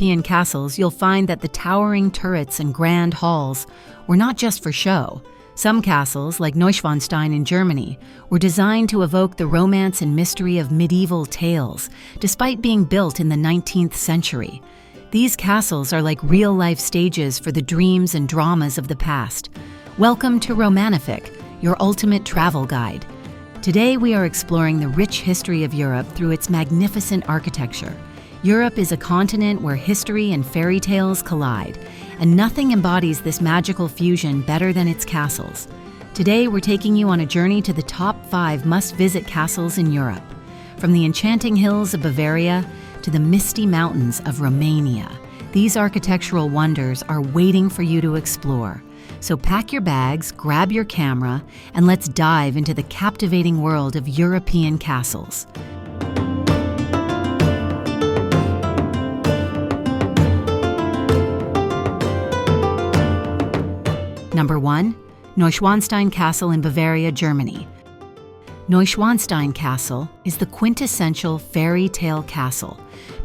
European castles, you'll find that the towering turrets and grand halls were not just for show. Some castles, like Neuschwanstein in Germany, were designed to evoke the romance and mystery of medieval tales, despite being built in the 19th century. These castles are like real-life stages for the dreams and dramas of the past. Welcome to Romanific, your ultimate travel guide. Today we are exploring the rich history of Europe through its magnificent architecture. Europe is a continent where history and fairy tales collide, and nothing embodies this magical fusion better than its castles. Today we're taking you on a journey to the top 5 must-visit castles in Europe. From the enchanting hills of Bavaria to the misty mountains of Romania, these architectural wonders are waiting for you to explore. So pack your bags, grab your camera, and let's dive into the captivating world of European castles. Number 1. Neuschwanstein Castle in Bavaria, Germany. Neuschwanstein Castle is the quintessential fairy tale castle,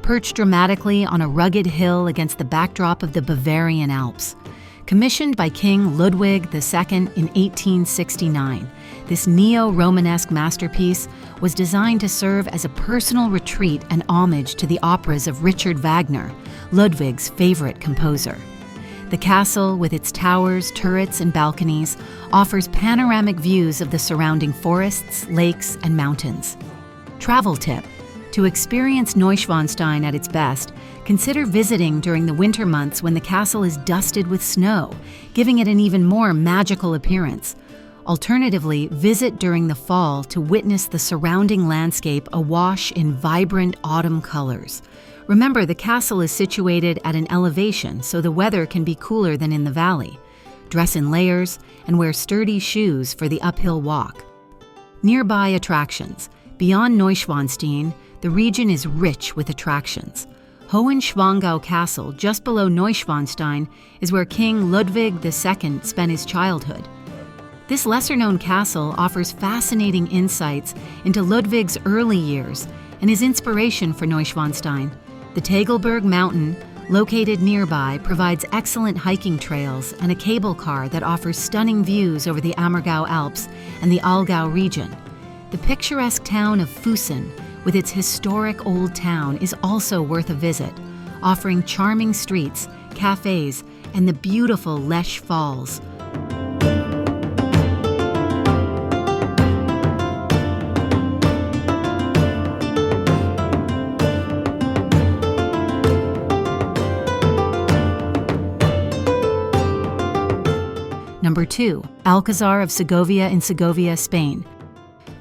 perched dramatically on a rugged hill against the backdrop of the Bavarian Alps. Commissioned by King Ludwig II in 1869, this neo-Romanesque masterpiece was designed to serve as a personal retreat and homage to the operas of Richard Wagner, Ludwig's favorite composer. The castle, with its towers, turrets, and balconies, offers panoramic views of the surrounding forests, lakes, and mountains. Travel tip: to experience Neuschwanstein at its best, consider visiting during the winter months when the castle is dusted with snow, giving it an even more magical appearance. Alternatively, visit during the fall to witness the surrounding landscape awash in vibrant autumn colors. Remember, the castle is situated at an elevation, so the weather can be cooler than in the valley. Dress in layers and wear sturdy shoes for the uphill walk. Nearby attractions. Beyond Neuschwanstein, the region is rich with attractions. Hohenschwangau Castle, just below Neuschwanstein, is where King Ludwig II spent his childhood. This lesser-known castle offers fascinating insights into Ludwig's early years and his inspiration for Neuschwanstein. The Tegelberg Mountain, located nearby, provides excellent hiking trails and a cable car that offers stunning views over the Ammergau Alps and the Allgäu region. The picturesque town of Füssen, with its historic old town, is also worth a visit, offering charming streets, cafes, and the beautiful Lech Falls. Number 2. Alcazar of Segovia in Segovia, Spain.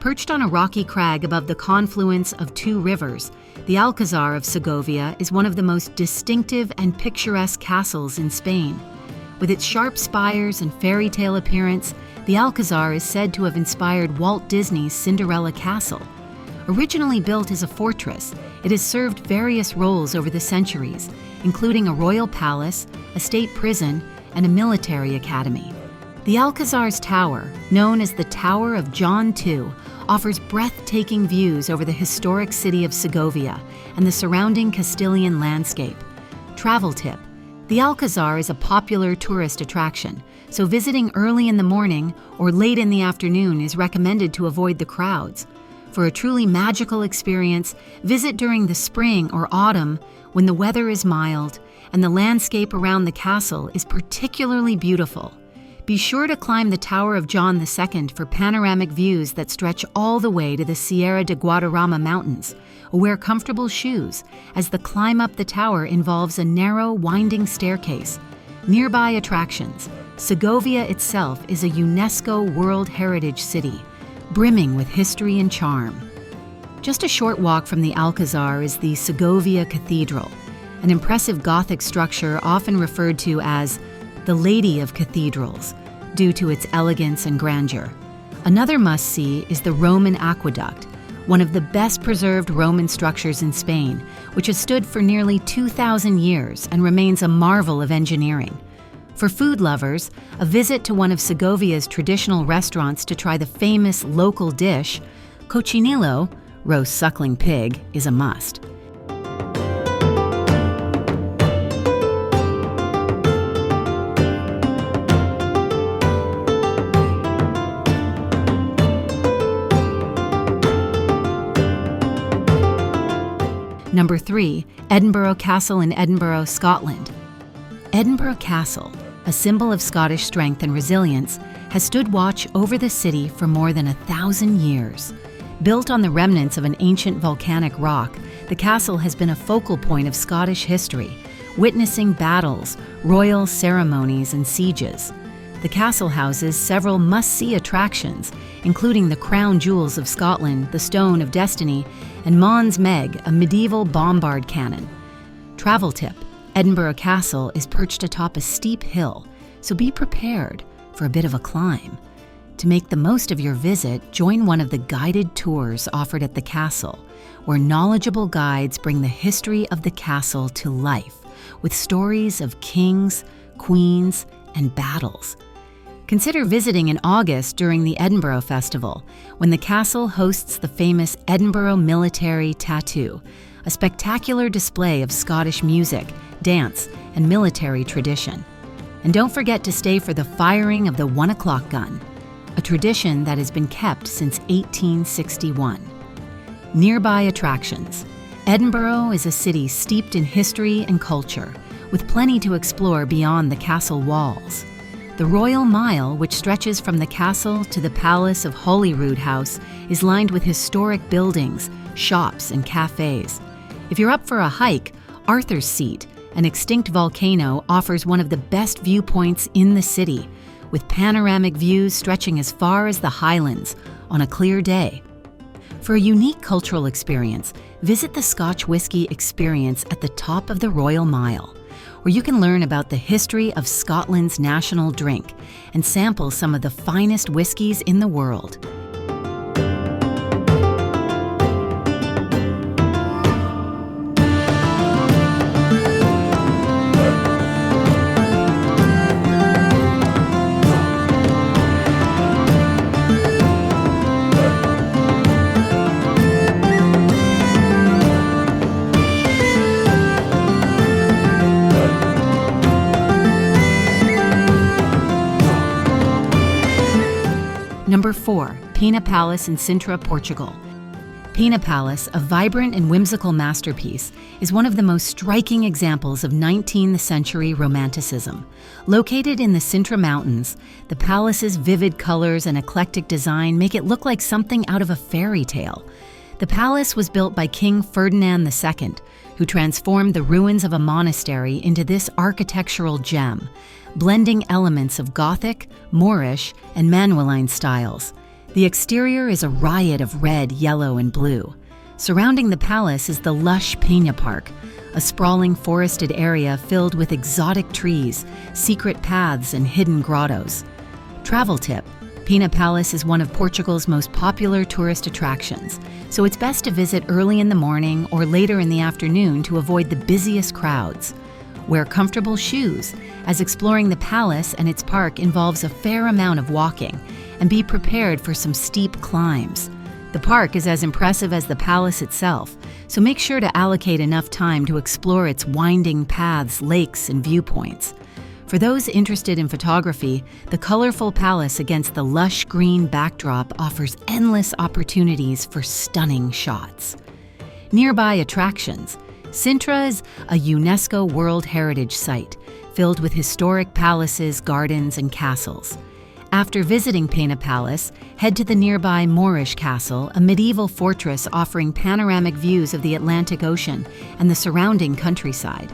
Perched on a rocky crag above the confluence of 2 rivers, the Alcazar of Segovia is one of the most distinctive and picturesque castles in Spain. With its sharp spires and fairy tale appearance, the Alcazar is said to have inspired Walt Disney's Cinderella Castle. Originally built as a fortress, it has served various roles over the centuries, including a royal palace, a state prison, and a military academy. The Alcazar's tower, known as the Tower of John II, offers breathtaking views over the historic city of Segovia and the surrounding Castilian landscape. Travel tip: the Alcazar is a popular tourist attraction, so visiting early in the morning or late in the afternoon is recommended to avoid the crowds. For a truly magical experience, visit during the spring or autumn when the weather is mild and the landscape around the castle is particularly beautiful. Be sure to climb the Tower of John II for panoramic views that stretch all the way to the Sierra de Guadarrama Mountains. Wear comfortable shoes, as the climb up the tower involves a narrow, winding staircase. Nearby attractions. Segovia itself is a UNESCO World Heritage City, brimming with history and charm. Just a short walk from the Alcazar is the Segovia Cathedral, an impressive Gothic structure often referred to as the Lady of Cathedrals, due to its elegance and grandeur. Another must-see is the Roman Aqueduct, one of the best-preserved Roman structures in Spain, which has stood for nearly 2,000 years and remains a marvel of engineering. For food lovers, a visit to one of Segovia's traditional restaurants to try the famous local dish, cochinillo, roast suckling pig, is a must. Number 3. Edinburgh Castle in Edinburgh, Scotland. Edinburgh Castle, a symbol of Scottish strength and resilience, has stood watch over the city for more than 1,000 years. Built on the remnants of an ancient volcanic rock, the castle has been a focal point of Scottish history, witnessing battles, royal ceremonies, and sieges. The castle houses several must-see attractions, including the crown jewels of Scotland, the Stone of Destiny, and Mons Meg, a medieval bombard cannon. Travel tip: Edinburgh Castle is perched atop a steep hill, so be prepared for a bit of a climb. To make the most of your visit, join one of the guided tours offered at the castle, where knowledgeable guides bring the history of the castle to life with stories of kings, queens, and battles. Consider visiting in August during the Edinburgh Festival, when the castle hosts the famous Edinburgh Military Tattoo, a spectacular display of Scottish music, dance, and military tradition. And don't forget to stay for the firing of the 1 o'clock gun, a tradition that has been kept since 1861. Nearby attractions. Edinburgh is a city steeped in history and culture, with plenty to explore beyond the castle walls. The Royal Mile, which stretches from the castle to the Palace of Holyrood House, is lined with historic buildings, shops, and cafes. If you're up for a hike, Arthur's Seat, an extinct volcano, offers one of the best viewpoints in the city, with panoramic views stretching as far as the Highlands on a clear day. For a unique cultural experience, visit the Scotch Whisky Experience at the top of the Royal Mile, where you can learn about the history of Scotland's national drink and sample some of the finest whiskies in the world. Number 4. Pena Palace in Sintra, Portugal. Pena Palace, a vibrant and whimsical masterpiece, is one of the most striking examples of 19th century Romanticism. Located in the Sintra Mountains, the palace's vivid colors and eclectic design make it look like something out of a fairy tale. The palace was built by King Ferdinand II, who transformed the ruins of a monastery into this architectural gem, blending elements of Gothic, Moorish, and Manueline styles. The exterior is a riot of red, yellow, and blue. Surrounding the palace is the lush Pena Park, a sprawling forested area filled with exotic trees, secret paths, and hidden grottos. Travel tip: Pena Palace is one of Portugal's most popular tourist attractions, so it's best to visit early in the morning or later in the afternoon to avoid the busiest crowds. Wear comfortable shoes, as exploring the palace and its park involves a fair amount of walking, and be prepared for some steep climbs. The park is as impressive as the palace itself, so make sure to allocate enough time to explore its winding paths, lakes, and viewpoints. For those interested in photography, the colorful palace against the lush green backdrop offers endless opportunities for stunning shots. Nearby attractions. Sintra is a UNESCO World Heritage Site, filled with historic palaces, gardens, and castles. After visiting Pena Palace, head to the nearby Moorish Castle, a medieval fortress offering panoramic views of the Atlantic Ocean and the surrounding countryside.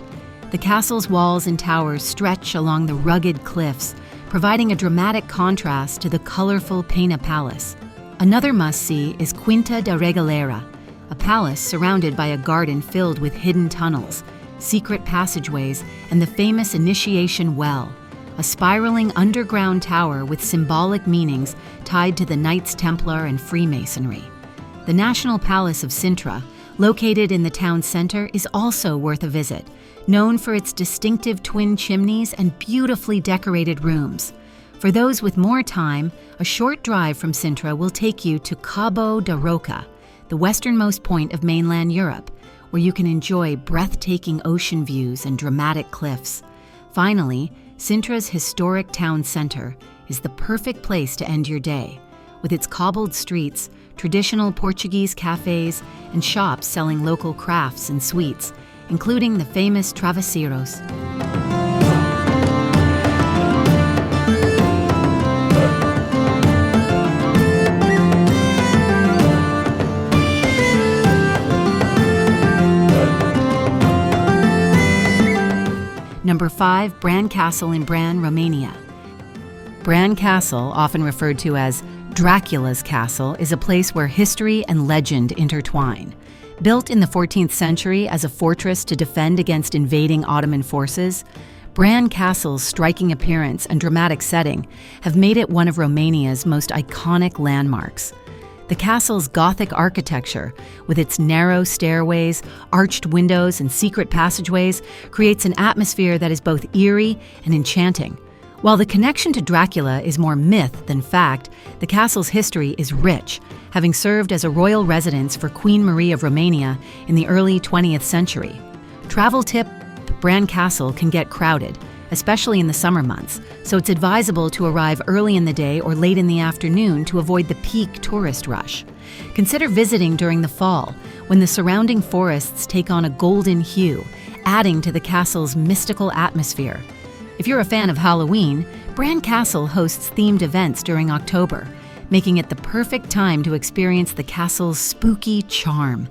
The castle's walls and towers stretch along the rugged cliffs, providing a dramatic contrast to the colorful Pena Palace. Another must-see is Quinta da Regalera, a palace surrounded by a garden filled with hidden tunnels, secret passageways, and the famous Initiation Well, a spiraling underground tower with symbolic meanings tied to the Knights Templar and Freemasonry. The National Palace of Sintra, located in the town center, is also worth a visit, known for its distinctive twin chimneys and beautifully decorated rooms. For those with more time, a short drive from Sintra will take you to Cabo da Roca, the westernmost point of mainland Europe, where you can enjoy breathtaking ocean views and dramatic cliffs. Finally, Sintra's historic town center is the perfect place to end your day. With its cobbled streets, traditional Portuguese cafes, and shops selling local crafts and sweets, including the famous travesseiros. Number 5, Bran Castle in Bran, Romania. Bran Castle, often referred to as Dracula's Castle, is a place where history and legend intertwine. Built in the 14th century as a fortress to defend against invading Ottoman forces, Bran Castle's striking appearance and dramatic setting have made it one of Romania's most iconic landmarks. The castle's Gothic architecture, with its narrow stairways, arched windows, and secret passageways, creates an atmosphere that is both eerie and enchanting. While the connection to Dracula is more myth than fact, the castle's history is rich, having served as a royal residence for Queen Marie of Romania in the early 20th century. Travel tip: Bran Castle can get crowded, especially in the summer months, so it's advisable to arrive early in the day or late in the afternoon to avoid the peak tourist rush. Consider visiting during the fall, when the surrounding forests take on a golden hue, adding to the castle's mystical atmosphere. If you're a fan of Halloween, Bran Castle hosts themed events during October, making it the perfect time to experience the castle's spooky charm.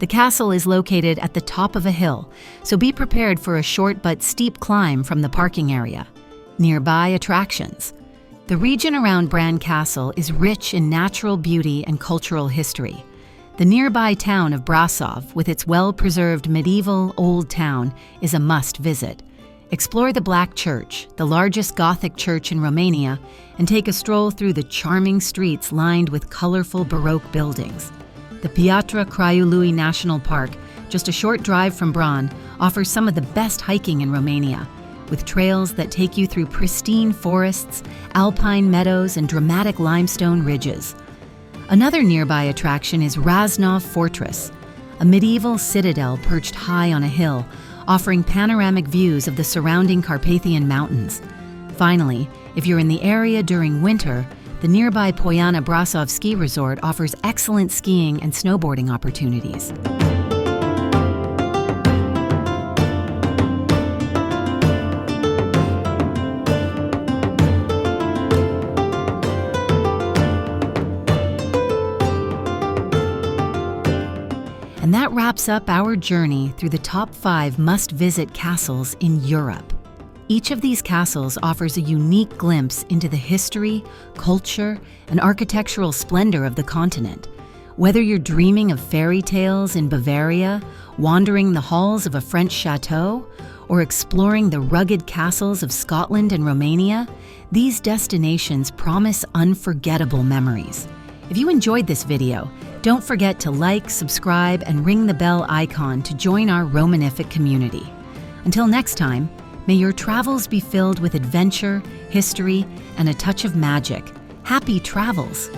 The castle is located at the top of a hill, so be prepared for a short but steep climb from the parking area. Nearby attractions. The region around Bran Castle is rich in natural beauty and cultural history. The nearby town of Brasov, with its well-preserved medieval old town, is a must-visit. Explore the Black Church, the largest Gothic church in Romania, and take a stroll through the charming streets lined with colorful Baroque buildings. The Piatra Craiului National Park, just a short drive from Bran, offers some of the best hiking in Romania, with trails that take you through pristine forests, alpine meadows, and dramatic limestone ridges. Another nearby attraction is Raznov Fortress, a medieval citadel perched high on a hill, offering panoramic views of the surrounding Carpathian Mountains. Finally, if you're in the area during winter, the nearby Poiana Brasov ski resort offers excellent skiing and snowboarding opportunities. And that wraps up our journey through the top 5 must-visit castles in Europe. Each of these castles offers a unique glimpse into the history, culture, and architectural splendor of the continent. Whether you're dreaming of fairy tales in Bavaria, wandering the halls of a French chateau, or exploring the rugged castles of Scotland and Romania, these destinations promise unforgettable memories. If you enjoyed this video, don't forget to like, subscribe, and ring the bell icon to join our Romanific community. Until next time, may your travels be filled with adventure, history, and a touch of magic. Happy travels!